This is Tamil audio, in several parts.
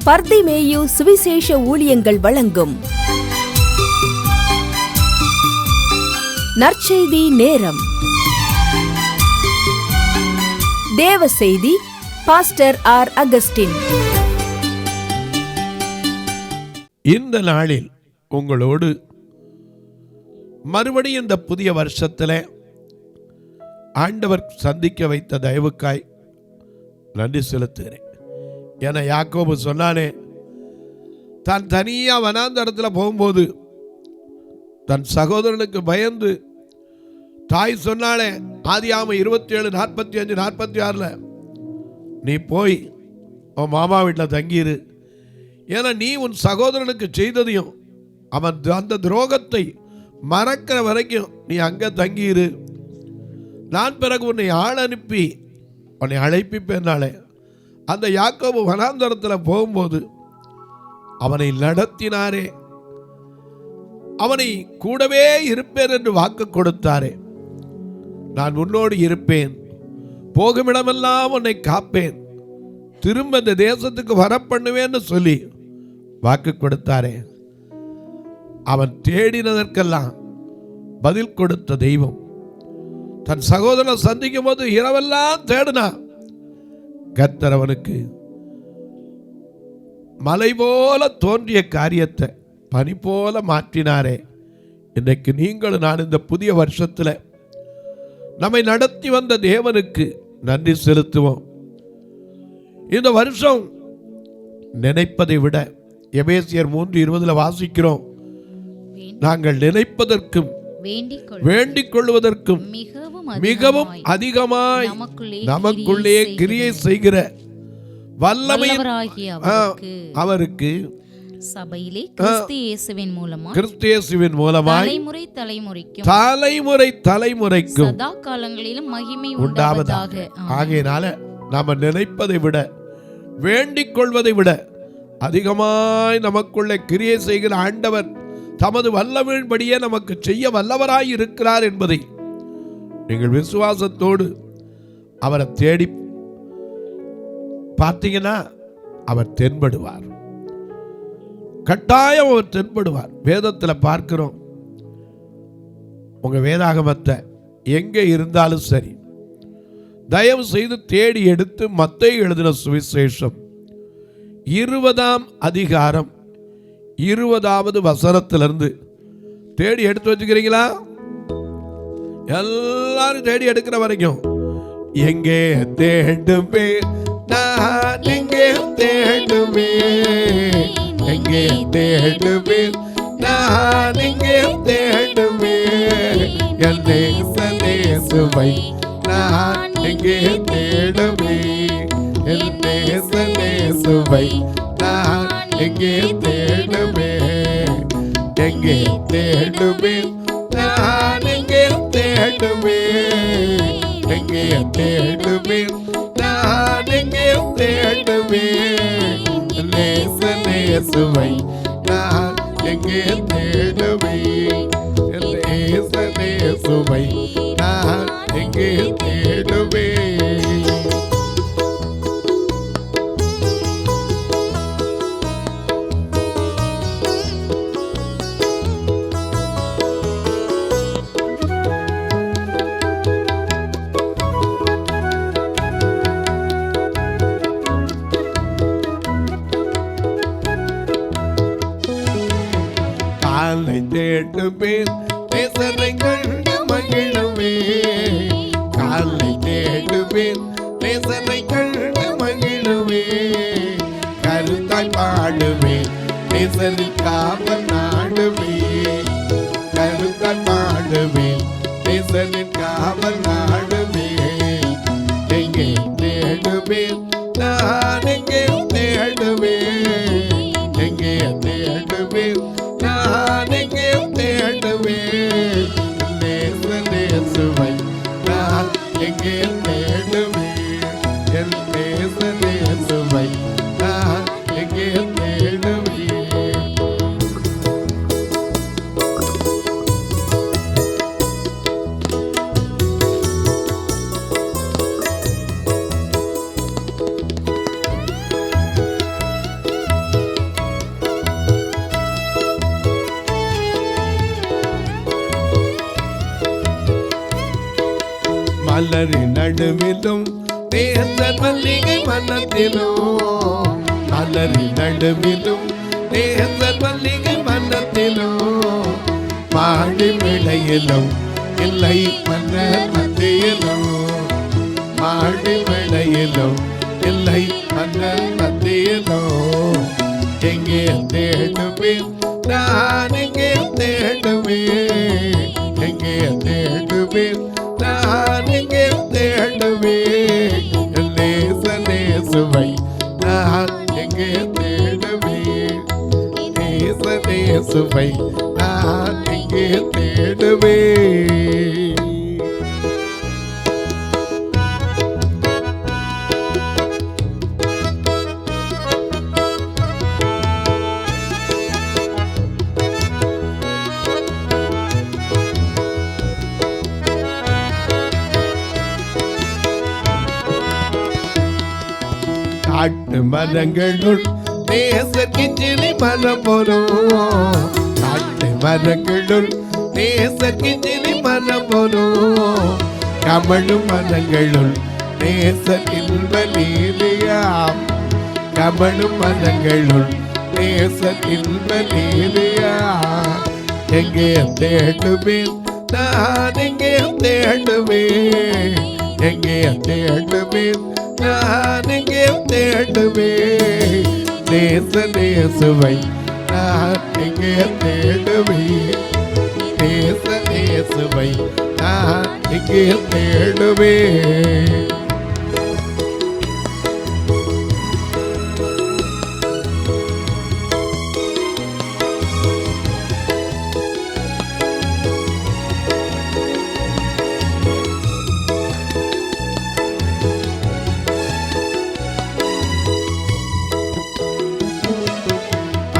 பர்திமேயு சுவிசேஷ ஊழியங்கள் வழங்கும் நற்செய்தி நேரம். தேவ செய்தி பாஸ்டர் ஆர். அகஸ்டின். இந்த நாளில் உங்களோடு மறுபடியும் இந்த புதிய வருஷத்தில் ஆண்டவர் சந்திக்க வைத்த தயவுக்காய் நன்றி செலுத்துகிறேன். என யாக்கோபு சொன்னானே, தான் தனியாக வனாந்தரத்தில் போகும்போது தன் சகோதரனுக்கு பயந்து தாய் சொன்னாலே, ஆதியாகமம் 27, 45, 46 நீ போய் உன் மாமா வீட்டில் தங்கியிரு, ஏன்னா நீ உன் சகோதரனுக்கு செய்ததையும் அவன் அந்த துரோகத்தை மறக்கிற வரைக்கும் நீ அங்கே தங்கியிரு, நான் பிறகு உன்னை ஆள் அனுப்பி உன்னை அழைப்பிப்பேனாலே. அந்த யாக்கோபு வனாந்தரத்தில் போகும்போது அவனை நடத்தினாரே, அவனை கூடவே இருப்பேன் என்று வாக்கு கொடுத்தாரே. நான் உன்னோடு இருப்பேன், போகுமிடமெல்லாம் உன்னை காப்பேன், திரும்ப இந்த தேசத்துக்கு வரப்பண்ணுவேன்னு சொல்லி வாக்கு கொடுத்தாரே. அவன் தேடினதற்கெல்லாம் பதில் கொடுத்த தெய்வம். தன் சகோதரனை சந்திக்கும் போது இரவெல்லாம் தேடினான். கர்த்தர் அவனுக்கு மலை போல தோன்றிய காரியத்தை பனி போல மாற்றினாரே. இன்றைக்கு நீங்களும் நான் இந்த புதிய வருஷத்தில் நம்மை நடத்தி வந்த தேவனுக்கு நன்றி செலுத்துவோம். இந்த வருஷம் நினைப்பதை விட, எபேசியர் 3:20 வாசிக்கிறோம், நாங்கள் நினைப்பதற்கும் வேண்டிக் கொள்வதற்கும் மிகவும் அதிகமாய் நமக்குள்ளே கிரியை செய்கிற வல்லமை அவருக்கு சபையிலே கிறிஸ்து இயேசுவின் மூலமாய் தலைமுறை தலைமுறைக்கும் சதா காலங்களிலும் மகிமை உண்டாவதாக. ஆகையினால நாம நினைப்பதை விட, வேண்டிக் கொள்வதை விட அதிகமாய் நமக்குள்ளே கிரியை செய்கிற ஆண்டவர் தமது வல்லமையின்படியே நமக்கு செய்ய வல்லவராய் இருக்கிறார் என்பதை நீங்கள் விசுவாசத்தோடு அவரை தேடி பார்த்தீங்கன்னா அவர் தென்படுவார். கட்டாயம் அவர் தென்படுவார். வேதத்தில் பார்க்கிறோம், உங்க வேதாகமத்தை எங்கே இருந்தாலும் சரி, தயவு செய்து தேடி எடுத்து மத்தேயு எழுதின சுவிசேஷம் 20ஆம் அதிகாரம் 20வது வசனத்திலிருந்து தேடி எடுத்து வச்சுக்கிறீங்களா? எல்லாரும் தேடி எடுக்கிற வரைக்கும், எங்கே தேடுமே நான், எங்கே தேடுமே, எங்கே தேடுமே நான், எங்கே தேடுமே என் நேசநேசுவை நான், எங்கே தேடுமே என் நேசநேசுவை நான், எங்கே தேடுமே, எங்கே தேடுமே நான், எங்கே தேடுமே, எங்கே தேடுமே நான், எங்கே தேடுமே நேசநேசுவை நான், எங்கே தேடுமே நேசநேசுவை நான், எங்கே தேடுமே. காலை தேடுமே நேசரை கண்டு மகிழுவே, காலை தேடுவே நேசரை கண்டு மகிழுவே, கருத்தாய் பாடுவே நேசரின் காவல் நாடுவே, கருத்தாய் பாடுவே நேசரின் காவல் நாடுவே, எங்கே தேடுவே நான், எங்கே தேடுவே, எங்கே தேடுவே நான், எங்கே தேடுவே நேசநேசுவை நான், எங்கே தேடுவே என் நேசநேசுவை நான், எங்கே தேடுவே. மலரின் நடுவிலும் நேசர் மல்லிகை மன்னத்திலும், மலரின் நடுவிலும் நேசர் மல்லிகை மன்னத்திலும், மாடி மேடையிலும் இல்லை மன்னர் மத்தியிலும், மாடி மேடையிலும் இல்லை மன்னர் மத்தியிலும், எங்கே தேடுவேன் நான் எங்கே தேடுவேன், எங்கே தேடுவேன் நான் எங்கே தேடுவேன், நேசநேசுவை நான் எங்கே தேடுவேன், நேசநேசுவை நான் எங்கே தேடுவேன். காட்டு மரங்களுள் நேசர் கிச்சிலி மரம் போலும், காட்டு மரங்களுள் நேசர் கிச்சிலி மரம் போலும், கமழும் மரங்களுள் நேசர் இல்வலீலியாம், கமழும் மரங்களுள் நேசர் இல்வலீலியா, எங்கே தேடுவேன் நான் எங்கே தேடுவேன், எங்கே தேடுவேன் நான் எங்கே தேடுவேன், நேசநேசுவை நான் எங்கே தேடுவேன், நேசநேசுவை நான் எங்கே தேடுவேன்.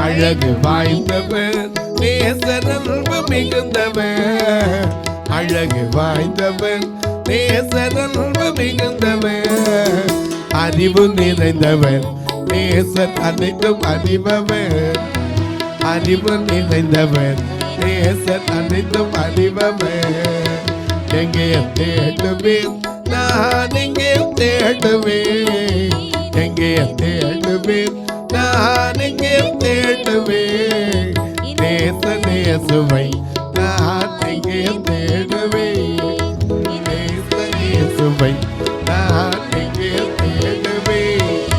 அழகு வாய்ந்தவர் நேசரன்பு மிகுந்தவர், அழகு வாய்ந்தவர் நேசரன்பு மிகுந்தவர், அறிவு நிறைந்தவர் நேசர் அனைத்தும் அறிபவர், அறிவு நிறைந்தவர் நேசர் அனைத்தும் அறிபவர், எங்கே தேடுவேன் நான் எங்கே தேடுவேன், எங்கே தேடுவேன் நான் எங்கே தேடுவேன், நேசநேசுவை நான் எங்கே தேடுவேன், நேசநேசுவை நான் எங்கே தேடுவேன்.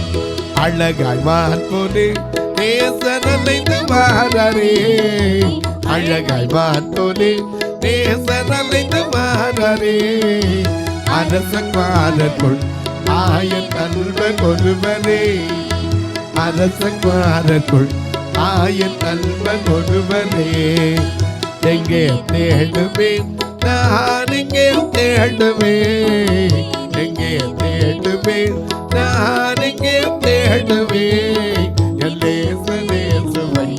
அழகாய் வான்போது நேசர் அலைந்து வாராரே, அழகாய் வான்போது நேசர் அலைந்து வாராரே, அரசகுமாரனுள் ஆயன் அன்பன் ஒருவரே, அரசகுமாரனுள் ஆயன் அன்பன் ஒருவரே, எங்கே தேடுவேன் நான் எங்கே தேடுவேன், எங்கே தேடுவேன் நான் எங்கே தேடுவேன், என் நேசநேசுவை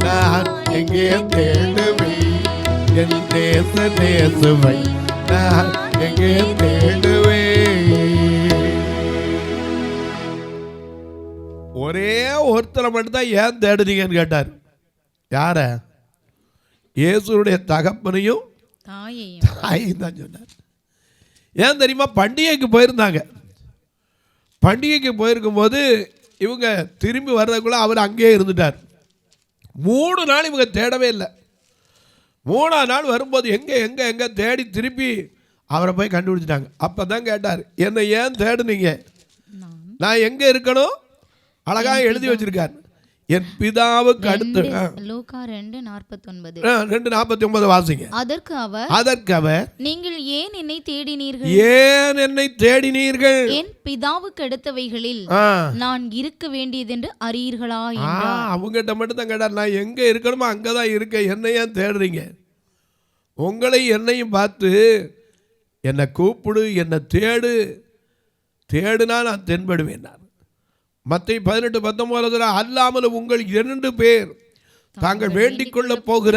நான் எங்கே தேடுவேன், என் நேசநேசுவை நான் எங்கே தேடுவேன். ஒரே ஒருத்தரை மட்டும்தான் ஏன் தேடுறீங்கன்னு கேட்டார். யார? இயேசுடைய தகப்பனையும் தாயையும் தான் சொன்னார். ஏன் தெரியுமா? பண்டிகைக்கு போயிருந்தாங்க. பண்டிகைக்கு போயிருக்கும் போது இவங்க திரும்பி வர்றதுக்குள்ள அவர் அங்கேயே இருந்துட்டார். 3 நாள் இவங்க தேடவே இல்லை. 3ஆம் நாள் வரும்போது எங்கே எங்கே எங்கே தேடி திருப்பி அவரை போய் கண்டுபிடிச்சிட்டாங்க. அப்போ தான் கேட்டார், என்னை ஏன் தேடுனீங்க? நான் எங்கே இருக்கணும்? அழகா எழுதி வச்சிருக்கார். என் பிதாவுக்கு அடுத்து லூக்கா 2:49 2:49 வாசிங்க. அதற்கு அவர் நீங்கள் ஏன் என்னை தேடினீர்கள்? ஏன் என்னை தேடினீர்கள்? என் பிதாவுக்கு அடுத்தவைகளில் நான் இருக்க வேண்டியதென்று அறியீர்களா என்றார். அவங்ககிட்ட மட்டும் தான் கேட்டார், நான் எங்க இருக்கணுமோ அங்கதான் இருக்க, என்னை ஏன் தேடுறீங்க? உங்களை என்னையும் பார்த்து என்னை கூப்பிடு, என்னை தேடுனா நான் தென்படுவேன். மத்தேயு 18:19 அல்லாமல் உங்கள் 2 பேர் தாங்கள் வேண்டிக் கொள்ள போகிற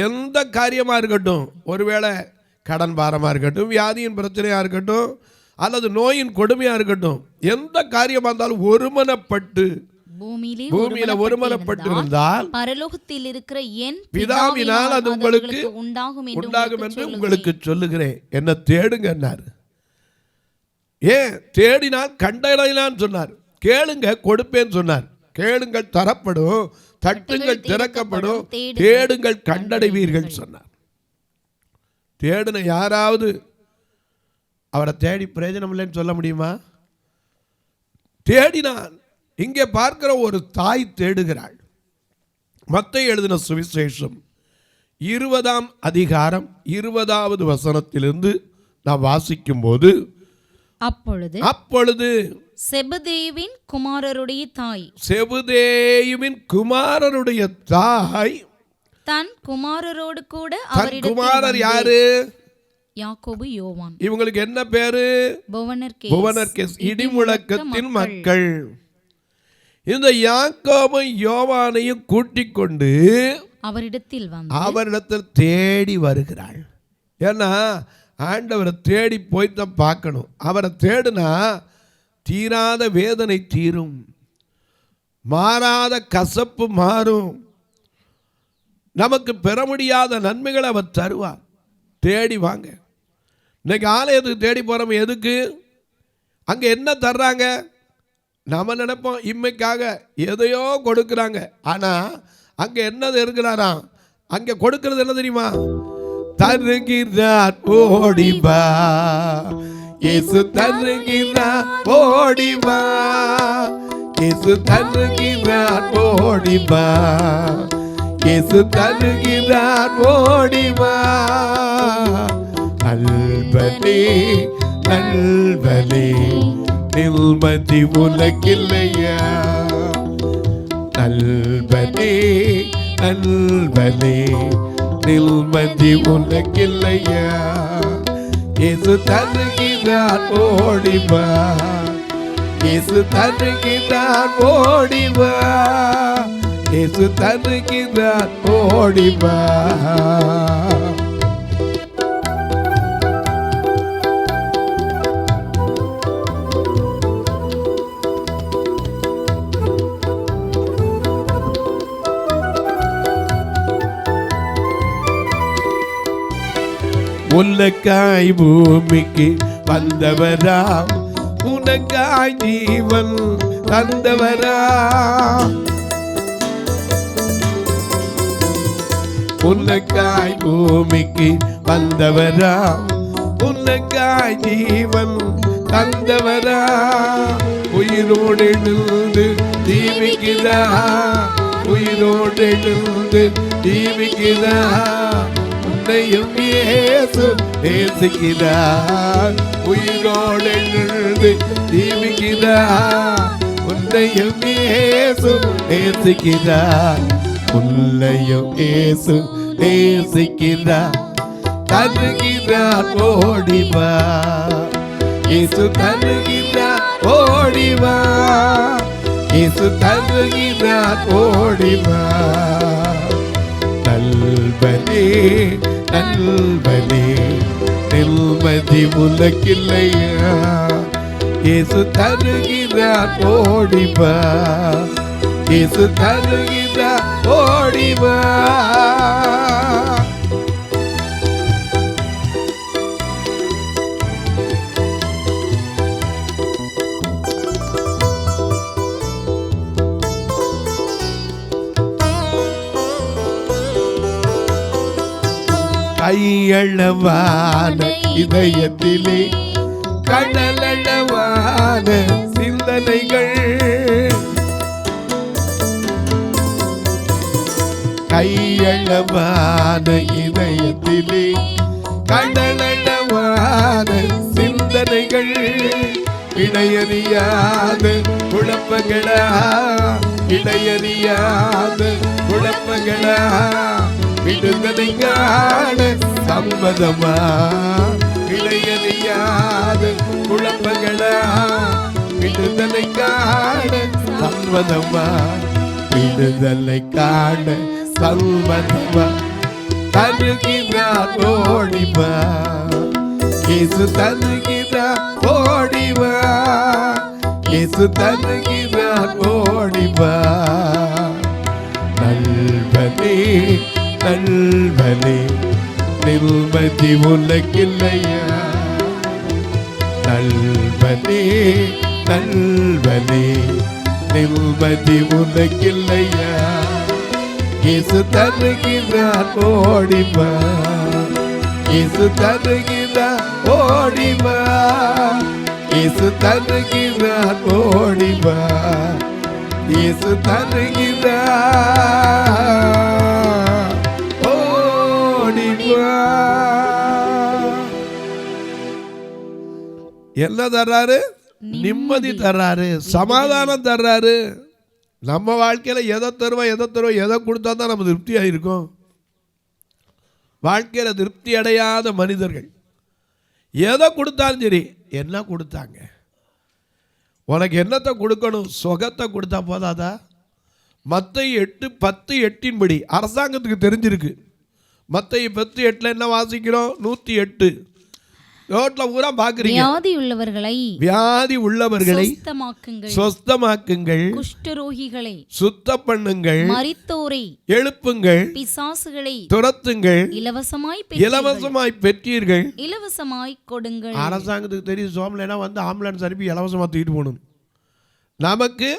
எந்த காரியமா இருக்கட்டும், ஒருவேளை கடன் பாரமா இருக்கட்டும், வியாதியின் பிரச்சனையா இருக்கட்டும், அல்லது நோயின் கொடுமையா இருக்கட்டும், எந்த காரியமா இருந்தாலும் ஒருமனப்பட்டு பூமியில ஒருமனப்பட்டு இருந்தால் பரலோகத்தில் இருக்கிற என் பிதாவினால் அது உங்களுக்கு உண்டாகும் என்று உங்களுக்கு சொல்லுகிறேன். என்ன தேடுங்க. ஏன் தேடினால் கண்டடையலான்னு சொன்னார். கேளுங்க கொடுப்பேன்னு சொன்னார். கேளுங்கள் தரப்படும், தட்டுங்கள் திறக்கப்படும், தேடுங்கள் கண்டடைவீர்கள் சொன்னார். தேடுன யாராவது அவரை தேடி பிரயோஜனம் இல்லைன்னு சொல்ல முடியுமா? தேடினான். இங்கே பார்க்கிற ஒரு தாய் தேடுகிறாள். மத்தேயு எழுதின சுவிசேஷம் 20ஆம் அதிகாரம் 20வது வசனத்திலிருந்து நான் வாசிக்கும் போது, அப்பொழுது செபதேயுவின் குமாரருடைய தாய் தன் குமாரரோடு கூட குமாரர் யாரு? யாக்கோபு, யோவான். இவங்களுக்கு என்ன பேரு? புவனர்கேஸ், இடிமுழக்கத்தின் மக்கள். இந்த யாக்கோபும் யோவானையும் கூட்டிக் கொண்டு அவரிடத்தில் தேடி வருகிறாள். ஏன்னா ஆண்டவரை தேடி போய்தான் பார்க்கணும். அவரை தேடுனா தீராத வேதனை தீரும், மாறாத கசப்பு மாறும், நமக்கு பெற முடியாத நன்மைகளை அவர் தருவார். தேடி வாங்க. இன்னைக்கு ஆலயத்துக்கு தேடி போகிறோம். எதுக்கு? அங்கே என்ன தர்றாங்க? நம்ம நினைப்போம் இம்மைக்காக எதையோ கொடுக்குறாங்க. ஆனால் அங்கே என்னது இருக்கிறாராம்? அங்கே கொடுக்கறது என்ன தெரியுமா? தருகிறார் ஓடிவா, இயேசு தருகிறார் ஓடிவா, இயேசு தருகிறார் ஓடிவா, இயேசு தருகிறார் ஓடிவா. நல்வலி நல்வலி நில்மதி உலகில்லையா, நல்வலி நல்வலி நில்மதி உலகில்லையா. இயேசு தருகிறார் ஓடிவா, இயேசு தருகிறார் ஓடிவா, இயேசு தருகிறார் ஓடிவா. உனக்காய் பூமிக்கு வந்தவரா, உனக்காய் ஜீவன் தந்தவரா, உனக்காய் பூமிக்கு வந்தவரா, உனக்காய் ஜீவன் தந்தவரா. உயிரோடு எழுந்து ஜீவிக்கிறா, உயிரோடு எழுந்து ஜீவிக்கிறா. உன்னையும் இயேசு நேசிக்கிறார், உயிரோடு எழுந்து ஜீவிக்கிறார். உன்னையும் இயேசு நேசிக்கிறார், உன்னையும் இயேசு நேசிக்கிறார். தருகிறார் ஓடிவா, இயேசு தருகிறார் ஓடிவா, இயேசு தருகிறார் ஓடிவா. நல்வலி நல்வலி நில்மதி உலகில்லையா, இயேசு தருகிறார் ஓடிவா, இயேசு தருகிறார் ஓடிவா. கையளவான இதயத்திலே கடலளவான சிந்தனைகள், கையளவான இதயத்திலே கடலளவான சிந்தனைகள். இடையறியாத குழப்பங்களா, இடையறியாத குழப்பங்களா, விடுதலை காண சம்மதமா. இடையறியாத குழப்பங்களா, விடுதலை காண சம்மதமா, விடுதலை காண சம்மதமா. தருகிறார் ஓடிவா, இயேசு தருகிறார் ஓடிவா, இயேசு தருகிறார் ஓடிவா. நல்வலி நல்வலி நில்மதி உலகில்லையா, நல்வனே நல்வனே நிம்மதி உனக்கில்லையா? இயேசு தருகிறார் ஓடிவா, இயேசு தருகிறார் ஓடிவா, இயேசு தருகிறார் ஓடிவா, இயேசு தருகிறார் ஓடிவா. என்ன தர்றாரு? நிம்மதி தர்றாரு, சமாதானம் தர்றாரு. நம்ம வாழ்க்கையில எதை தருவோம் எதை கொடுத்தா தான் நம்ம திருப்தியாக இருக்கும்? வாழ்க்கையில திருப்தி அடையாத மனிதர்கள் எதை கொடுத்தாலும் சரி, என்ன கொடுத்தாங்க? உனக்கு என்னத்தை கொடுக்கணும்? சுகத்தை கொடுத்தா போதாதா? மத்தேயு 8:10 படி அரசாங்கத்துக்கு தெரிஞ்சிருக்கு. மத்தேயு 10:8 என்ன வாசிக்கிறோம்? 108 ரோட்ல பூரா பாக்குறீங்க. வியாதி உள்ளவர்களை சொஸ்தமாக்குங்கள், குஷ்டரோகிகளை சுத்தம் பண்ணுங்கள், மரித்தோரை எழுப்புங்கள், பிசாசுகளை துரத்துங்கள், இலவசமாய் பெற்றீர்கள், இலவசமாய் கொடுங்கள். அரசாங்கத்துக்கு தெரியும் சோமலைனா வந்து ஆம்புலன்ஸ் அனுப்பி இலவசமா தூக்கிட்டு போகணும். நமக்கு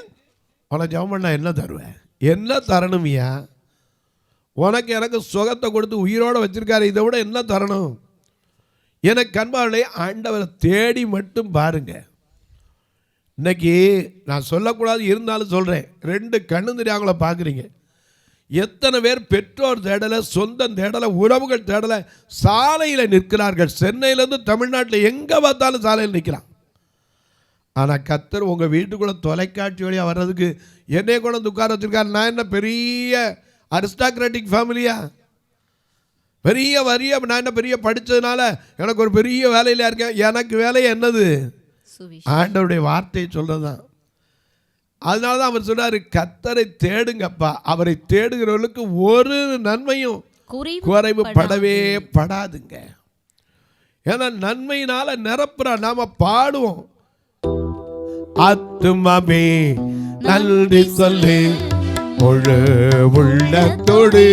உனக்கு ஜெபம் பண்ணா என்ன தருவேன்? என்ன தரணுமியா? உனக்கு எனக்கு சுகத்தை கொடுத்து உயிரோட வச்சிருக்காரு, இதை விட என்ன தரணும்? எனக்கு அன்பாளே, ஆண்டவரை தேடி மட்டும் பாருங்க. இன்னைக்கு நான் சொல்லக்கூடாது, இருந்தாலும் சொல்கிறேன். 2 கண்ணு தெரியாமல பார்க்குறீங்க. எத்தனை பேர் பெற்றோர் தேடலை, சொந்தம் தேடலை, உறவுகள் தேடலை, சாலையில் நிற்கிறார்கள். சென்னையிலேருந்து தமிழ்நாட்டில் எங்கே பார்த்தாலும் சாலையில் நிற்கிறான். ஆனால் கர்த்தர் உங்கள் வீட்டுக்குள்ளே தொலைக்காட்சி வழியாக வர்றதுக்கு என்னை கூட உட்கார வச்சுருக்காரு. நான் என்ன பெரிய அரிஸ்டாக்ராட்டிக் ஃபேமிலியா? பெரிய நான் என்ன பெரிய படித்ததுனால எனக்கு ஒரு பெரிய வேலையில் இருக்கேன்? எனக்கு வேலை என்னது? ஆண்டவருடைய வார்த்தையை சொல்கிறது தான். அதனால தான் அவர் சொன்னார், கர்த்தரை தேடுங்கப்பா, அவரை தேடுகிறவர்களுக்கு ஒரு நன்மையும் குறைவுபடவே படாதுங்க. ஏன்னா நன்மையினால நிரப்புற நாம பாடுவோம். ஆத்துமாவே நன்றி சொல்லு முழு உள்ளத்தோடு,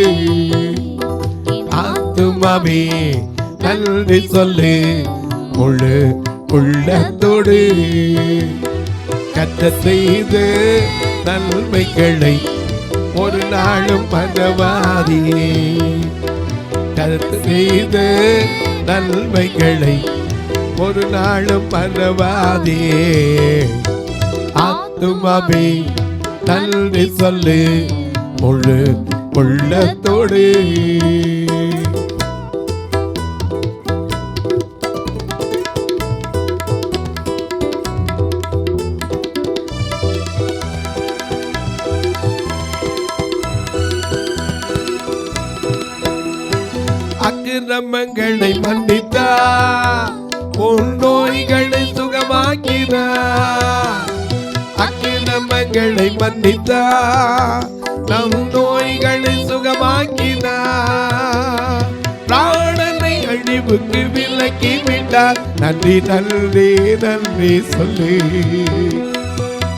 ஆத்துமாவே நன்றி சொல்லு முழு உள்ளத்தோடு, கர்த்தர் செய்த நன்மைகளை ஒரு நாளும் மறவாதே, கர்த்தர் செய்த நன்மைகளை ஒரு நாளும் மறவாதே. ஆத்துமாவே நன்றி சொல்லு முழு உள்ளத்தோடு. அக்கிரமங்களை மன்னித்தார், உன் நோய்களை சுகமாக்கினார். அக்கிரமங்களை மன்னித்தார், நம் நோய்களை சுகமாக்கினார். பிராணனை அழிவுக்கு விலக்கி விட்டார், நன்றி நன்றி நன்றி சொல்லு.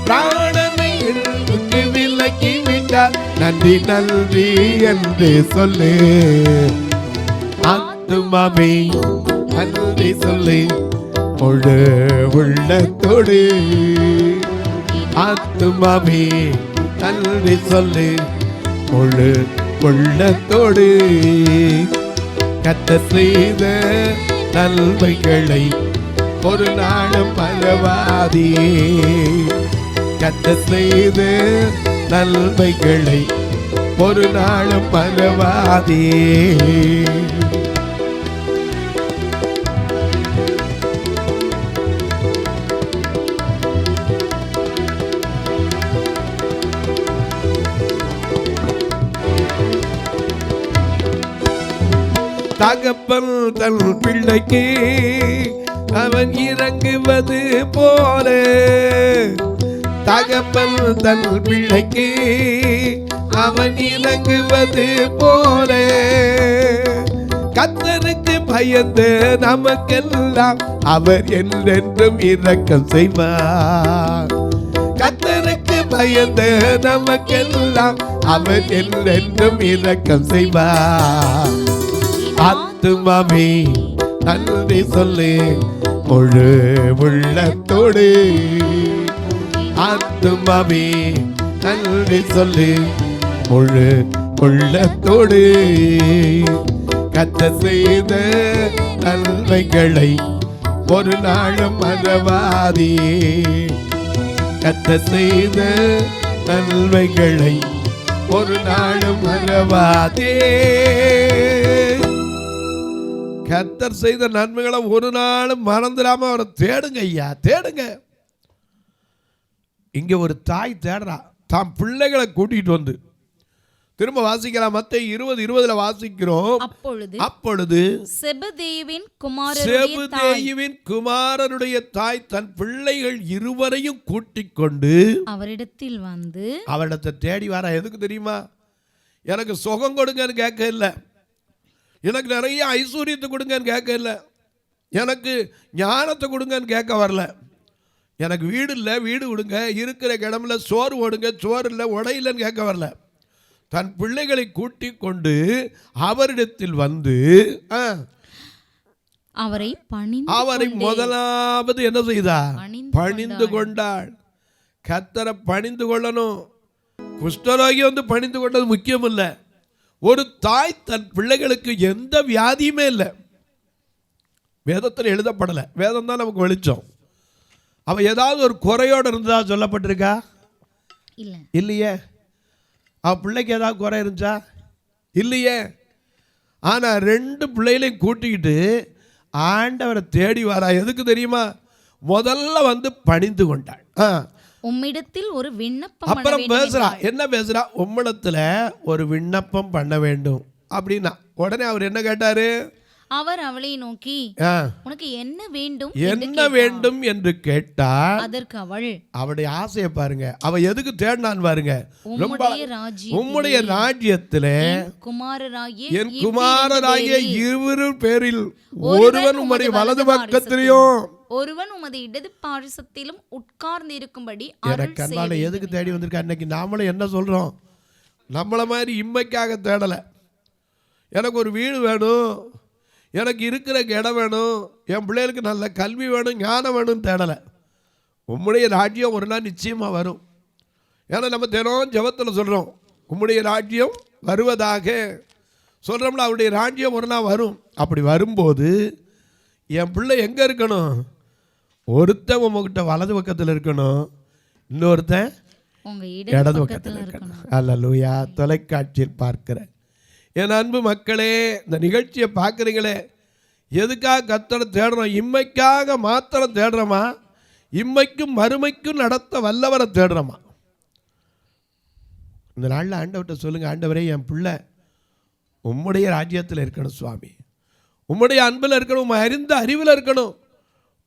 பிராணனை அழிவுக்கு விலக்கி விட்டார், நன்றி நன்றி என்று சொல்லு. ஆத்துமாவே நன்றி சொல்லு முழு உள்ளத்தோடு, ஆத்துமாவே நன்றி சொல்லு முழு உள்ளத்தோடு, கர்த்தர் செய்த நன்மைகளை ஒரு நாளும் மறவாதே, கர்த்தர் செய்த நன்மைகளை ஒரு நாளும் மறவாதே. தகப்பன் தன் பிள்ளைக்கு அவன் இறங்குவது போல, தகப்பன் தன் பிள்ளைக்கு அவன் இறங்குவது போல, கர்த்தருக்கு பயந்து நமக்கெல்லாம் அவர் என்றென்றும் இரக்கம் செய்வார். கர்த்தருக்கு பயந்து நமக்கெல்லாம் அவர் என்றென்றும் இரக்கம் செய்வார். ஆத்துமாவே நன்றி சொல்லு முழு உள்ளத்தோடு ஆத்துமாவே நன்றி சொல்லு. முழு உள்ளத்தோடு கர்த்தர் செய்த நன்மைகளை ஒரு நாளும் மறவாதே. கர்த்தர் செய்த நன்மைகளை ஒரு நாளும் மறவாதே. கர்த்தர் செய்த நன்மைகளை ஒரு நாளும் மறந்துடாம அவரை தேடுங்க ஐயா, தேடுங்க. இங்க ஒரு தாய் தேடுறா, தாம் பிள்ளைகளை கூட்டிட்டு வந்து. திரும்ப வாசிக்கலாம், மத்தேயு 20:20 வாசிக்கிறோம். அப்பொழுது செபதேயுவின் குமாரனுடைய தாய் தன் பிள்ளைகள் இருவரையும் கூட்டிக் கொண்டு அவரிடத்தில் வந்து அவரிடத்தை தேடி வர. எதுக்கு தெரியுமா? எனக்கு சுகம் கொடுங்கன்னு கேட்க இல்லை, எனக்கு நிறைய ஐஸ்வர்யத்தை கொடுங்கன்னு கேட்க இல்லை, எனக்கு ஞானத்தை கொடுங்கன்னு கேட்க வரல. எனக்கு வீடு இல்லை, வீடு கொடுங்க, இருக்கிற கிடமில்ல சோறு ஓடுங்க, சோறு இல்லை உடையில்லைன்னு கேட்க வரல. தன் பிள்ளைகளை கூட்டிக் கொண்டு அவரிடத்தில் வந்து அவரை முதலாவது என்ன செய்தா? பணிந்து கொண்டாள். கர்த்தரை பணிந்து கொள்ளணும். குஷ்டரோகி வந்து பணிந்து கொண்டது முக்கியம் இல்லை. ஒரு தாய் தன் பிள்ளைகளுக்கு எந்த வியாதியுமே இல்லை, வேதத்தில் எழுதப்படலை. வேதம் தான் நமக்கு வெளிச்சம். அவ ஏதாவது ஒரு குறையோடு இருந்தா சொல்லப்பட்டிருக்கா? இல்லையே. அவ பிள்ளைக்கு ஏதாவது குறை இருந்துச்சா? இல்லையே. ஆனால் 2 பிள்ளைகளையும் கூட்டிக்கிட்டு ஆண்டவரை தேடி வரா. எதுக்கு தெரியுமா? முதல்ல வந்து பணிந்து கொண்டாள். உம்மிடத்தில் ஒரு விண்ணப்பம். அப்புறம் பேசுறா. என்ன பேசுறா? உம்மிடத்துல ஒரு விண்ணப்பம் பண்ண வேண்டும் அப்படின்னா உடனே அவர் என்ன கேட்டாரு? அவர் அவளை நோக்கி உனக்கு என்ன வேண்டும் என்று கேட்டார். அதற்கு அவளுடைய ஆசையை பாருங்க. அவ எதுக்கு தேடினான் பாருங்க? உம்முடைய ராஜ்யத்திலே என் குமாரராகிய 2 பேரில் ஒருவன் உம்முடைய வலது பக்கத்திலும் ஒருவன் உமது இடது பாரிசத்திலும் உட்கார்ந்து இருக்கும்படி. எதுக்கு தேடி வந்திருக்கா? இன்னைக்கு நாமளும் என்ன சொல்றோம்? நம்மள மாதிரி இம்மைக்காக தேடல. எனக்கு ஒரு வீடு வேணும், எனக்கு இருக்கிற இடம் வேணும், என் பிள்ளைகளுக்கு நல்ல கல்வி வேணும், ஞானம் வேணும்னு தேடலை. உம்முடைய ராஜ்யம் ஒரு நாள் நிச்சயமாக வரும். ஏன்னா நம்ம தினம் ஜெபத்தில் சொல்கிறோம், உம்முடைய ராஜ்யம் வருவதாக சொல்கிறோம்ல. அவருடைய ராஜ்யம் ஒரு நாள் வரும். அப்படி வரும்போது என் பிள்ளை எங்கே இருக்கணும்? ஒருத்தன் உங்ககிட்ட வலது பக்கத்தில் இருக்கணும், இன்னொருத்தன் இடது பக்கத்தில் இருக்கணும். அல்லேலூயா. தொலைக்காட்சியில் பார்க்கிற என் அன்பு மக்களே, இந்த நிகழ்ச்சியை பார்க்குறீங்களே, எதுக்காக கர்த்தரை தேடுறோம்? இம்மைக்காக மாத்திரம் தேடுறோமா? இம்மைக்கும் மறுமைக்கும் நடத்த வல்லவரை தேடுறோமா? இந்த நாளில் ஆண்டவர்கிட்ட சொல்லுங்கள், ஆண்டவரே என் பிள்ளை உம்முடைய ராஜ்யத்தில் இருக்கணும் சுவாமி, உம்முடைய அன்பில் இருக்கணும், உம்மை அறிந்த அறிவில் இருக்கணும்,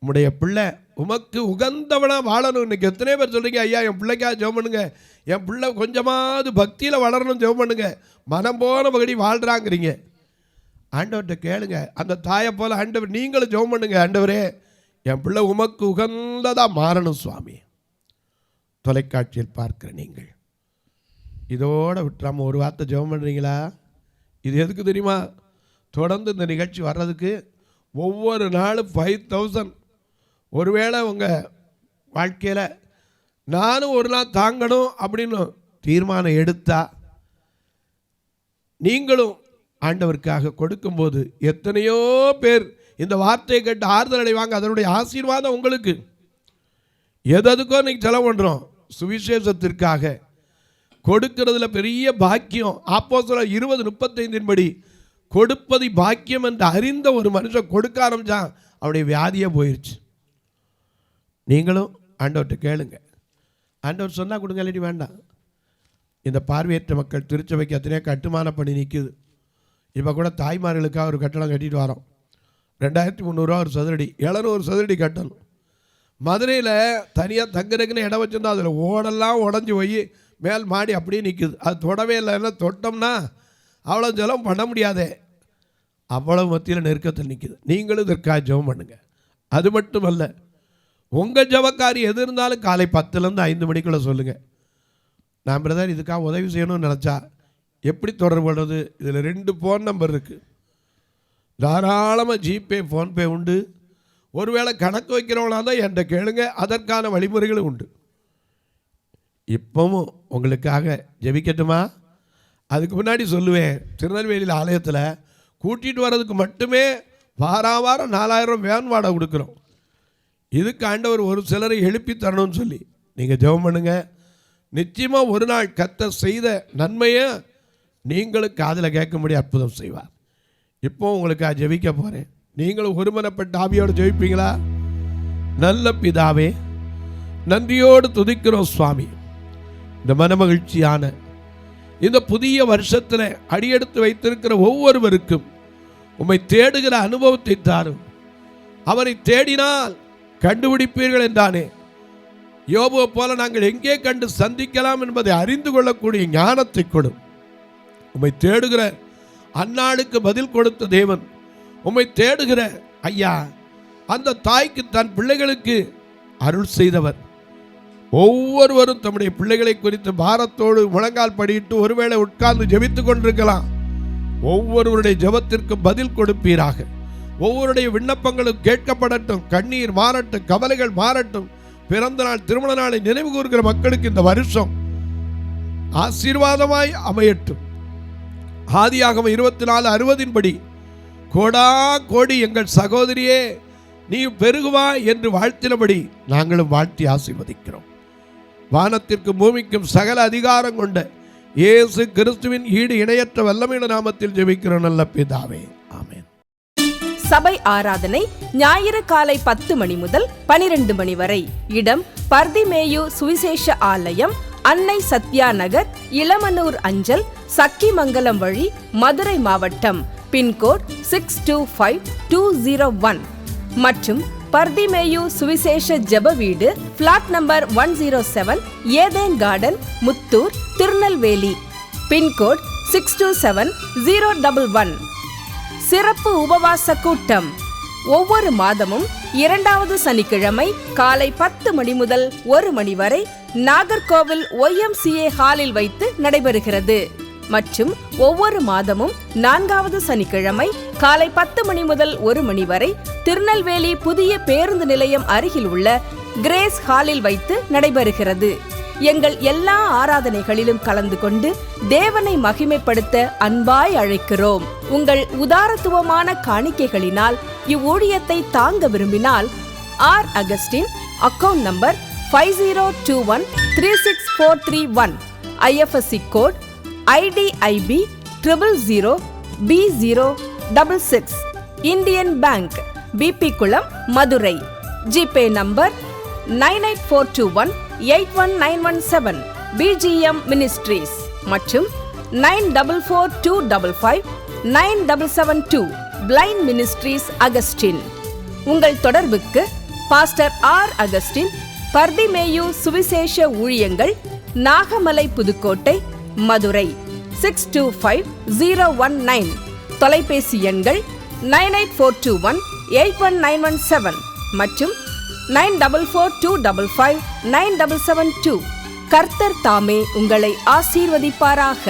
உம்முடைய பிள்ளை உமக்கு உகந்தவனாக வாழணும். இன்றைக்கி எத்தனை பேர் சொல்கிறீங்க, ஐயா என் பிள்ளைக்காக ஜெபம் பண்ணுங்க, என் பிள்ளை கொஞ்சமாவது பக்தியில் வளரணும் ஜெபம் பண்ணுங்க, மனம் போன பகடி வாழ்கிறாங்கிறீங்க. ஆண்டவர்கிட்ட கேளுங்க, அந்த தாயை போல் ஆண்டவர் நீங்களும் ஜெபம் பண்ணுங்க, ஆண்டவரே என் பிள்ளை உமக்கு உகந்ததாக மாறணும் சுவாமி. தொலைக்காட்சியில் பார்க்குற நீங்கள் இதோடு விட்டுறாமல் ஒரு வார்த்தை ஜெபம் பண்ணுறீங்களா? இது எதுக்கு தெரியுமா? தொடர்ந்து இந்த நிகழ்ச்சி வர்றதுக்கு ஒவ்வொரு நாளும் 5000. ஒருவேளை உங்கள் வாழ்க்கையில் நானும் ஒரு நாள் தாங்கணும் அப்படின்னு தீர்மானம் எடுத்தா, நீங்களும் ஆண்டவருக்காக கொடுக்கும்போது எத்தனையோ பேர் இந்த வார்த்தையை கேட்டு ஆறுதல் அடைவாங்க. அதனுடைய ஆசீர்வாதம் உங்களுக்கு. எதுக்கோ நீங்கள் செலவு பண்ணுறோம், சுவிசேஷத்திற்காக கொடுக்கிறதுல பெரிய பாக்கியம். அப்போஸ்தலர் 20:35 படி கொடுப்பது பாக்கியம் என்று அறிந்த ஒரு மனுஷன் கொடுக்க ஆரம்பிச்சான், அவருடைய வியாதியே போயிடுச்சு. நீங்களும் ஆண்டவர்கிட்ட கேளுங்க, ஆண்டவர் சொன்னால் கொடுங்க, இல்லாட்டி வேண்டாம். இந்த பார்வையற்ற மக்கள் திருச்சபைக்கு அத்தனையோ கட்டுமான பணி நிற்குது. இப்போ கூட தாய்மார்களுக்காக ஒரு கட்டடம் கட்டிட்டு வரோம். 2300 ஒரு சதுரடி, 700 சதுரடி கட்டணும். மதுரையில் தனியாக தங்குறதுக்குன்னு இடம் வச்சுருந்தோம், அதில் ஓடெல்லாம் உடஞ்சி போய் மேல் மாடி அப்படியே நிற்குது. அது தொடவே இல்லைன்னா தொட்டோம்னா அவ்வளோ ஜலம் பண்ண முடியாதே, அவ்வளவு மத்தியில் நெருக்கத்தில் நிற்குது. நீங்களும் இதற்காக ஜெபம் பண்ணுங்கள். அது மட்டுமல்ல, உங்கள் ஜெபக்காரி எது இருந்தாலும் காலை 10லேருந்து 5 மணிக்குள்ளே சொல்லுங்கள். நான் பிரதர் இதுக்காக உதவி செய்யணும்னு நினச்சா எப்படி தொடர்பு கொள்வது? இதில் 2 ஃபோன் நம்பர் இருக்குது. தாராளமாக ஜிபே ஃபோன்பே உண்டு. ஒருவேளை கணக்கு வைக்கிறவங்களா தான் என்கிட்ட கேளுங்க, அதற்கான வழிமுறைகளும் உண்டு. இப்பவும் உங்களுக்காக ஜெபிக்கட்டுமா? அதுக்கு முன்னாடி சொல்லுவேன், திருநெல்வேலியில் ஆலயத்தில் கூட்டிகிட்டு வர்றதுக்கு மட்டுமே வாரம் 4000 வேன் வாடகை கொடுக்குறோம். இதுக்கு ஆண்டவர் ஒரு சிலரை எழுப்பி தரணும்னு சொல்லி நீங்கள் ஜெபம் பண்ணுங்க. நிச்சயமாக ஒரு நாள் கர்த்தர் செய்த நன்மையை நீங்களும் காதில் கேட்கும்படி அற்புதம் செய்வார். இப்போ உங்களுக்கு ஜெபிக்க போகிறேன். நீங்களும் ஒருமனப்பட்ட ஆவியோடு ஜெபிப்பீங்களா? நல்ல பிதாவே, நன்றியோடு துதிக்கிறோம் சுவாமி. இந்த மனமகிழ்ச்சியான இந்த புதிய வருஷத்தில் அடியெடுத்து வைத்திருக்கிற ஒவ்வொருவருக்கும் உம்மை தேடுகிற அனுபவத்தை தாரும். அவரை தேடினால் கண்டுபிடிப்பீர்கள் என்றானே, யோபுவை போல நாங்கள் எங்கே கண்டு சந்திக்கலாம் என்பதை அறிந்து கொள்ளக்கூடிய ஞானத்தை கொடும். உம்மை தேடுகிற அந்நாளுக்கு பதில் கொடுத்த தேவன், உம்மை தேடுகிற ஐயா அந்த தாய்க்கு தன் பிள்ளைகளுக்கு அருள் செய்தவர். ஒவ்வொருவரும் தம்முடைய பிள்ளைகளை குறித்து பாரத்தோடு முழங்கால் படியிட்டு ஒருவேளை உட்கார்ந்து ஜெபித்துக் கொண்டிருக்கலாம். ஒவ்வொருவருடைய ஜெபத்திற்கு பதில் கொடுப்பீராக. ஒவ்வொருடைய விண்ணப்பங்களும் கேட்கப்படட்டும், கண்ணீர் மாறட்டும், கவலைகள் மாறட்டும். பிறந்த நாள் திருமண நாளை நினைவு கூறுகிற மக்களுக்கு இந்த வருஷம் ஆசீர்வாதமாய் அமையட்டும். ஆதியாகமம் 24:60 படி கோடா கோடி எங்கள் சகோதரியே நீ பெருகுவா என்று வாழ்த்தினபடி நாங்களும் வாழ்த்தி ஆசீர்வதிக்கிறோம். வானத்திற்கு பூமிக்கும் சகல அதிகாரம் கொண்ட இயேசு கிறிஸ்துவின் ஈடு இணையற்ற வல்லமையுள்ள நாமத்தில் ஜெபிக்கிறோம் நல்ல பிதாவே, ஆமென். சபை ஆராதனை ஞாயிறு காலை 10 மணி முதல் 12 மணி வரை. இடம் பர்திமேயு சுவிசேஷ ஆலயம், அன்னை சத்யா நகர், இளமனூர் அஞ்சல், சக்கிமங்கலம் வழி, மதுரை மாவட்டம். பின்கோட் 625201 மற்றும் பர்திமேயு சுவிசேஷ ஜெப வீடு, பிளாட் நம்பர் 107, ஏதேன் கார்டன், முத்தூர், திருநெல்வேலி. பின்கோட் 627011. சிறப்பு உபவாச கூட்டம் ஒவ்வொரு மாதமும் 2வது சனிக்கிழமை காலை 10 மணி முதல் 1 மணி வரை நாகர்கோவில் YMCA ஹாலில் வைத்து நடைபெறுகிறது. மற்றும் ஒவ்வொரு மாதமும் 4வது சனிக்கிழமை காலை 10 மணி முதல் 1 மணி வரை திருநெல்வேலி புதிய பேருந்து நிலையம் அருகில் உள்ள கிரேஸ் ஹாலில் வைத்து நடைபெறுகிறது. எங்கள் எல்லா ஆராதனைகளிலும் கலந்து கொண்டு தேவனை மகிமைப்படுத்த அன்பாய் அழைக்கிறோம். உங்கள் உதாரத்துவமான காணிக்கைகளினால் இவ்வூழியத்தை தாங்க விரும்பினால் R Augustine, account number 5021364331, IFSC code IDIB 000B066, Indian bank, BP Kulam, Madurai. GPay number 9842181917, BGM ministries மற்றும் 9442559772, பிளைண்ட் மினிஸ்ட்ரீஸ் அகஸ்டின். உங்கள் தொடர்புக்கு பாஸ்டர் ஆர் அகஸ்டின், பர்திமேயு சுவிசேஷ ஊழியங்கள், நாகமலை, புதுக்கோட்டை, மதுரை 625019. தொலைபேசி எண்கள் 9842181917 மற்றும் 9442559772. கர்த்தர் தாமே உங்களை ஆசீர்வதிப்பாராக.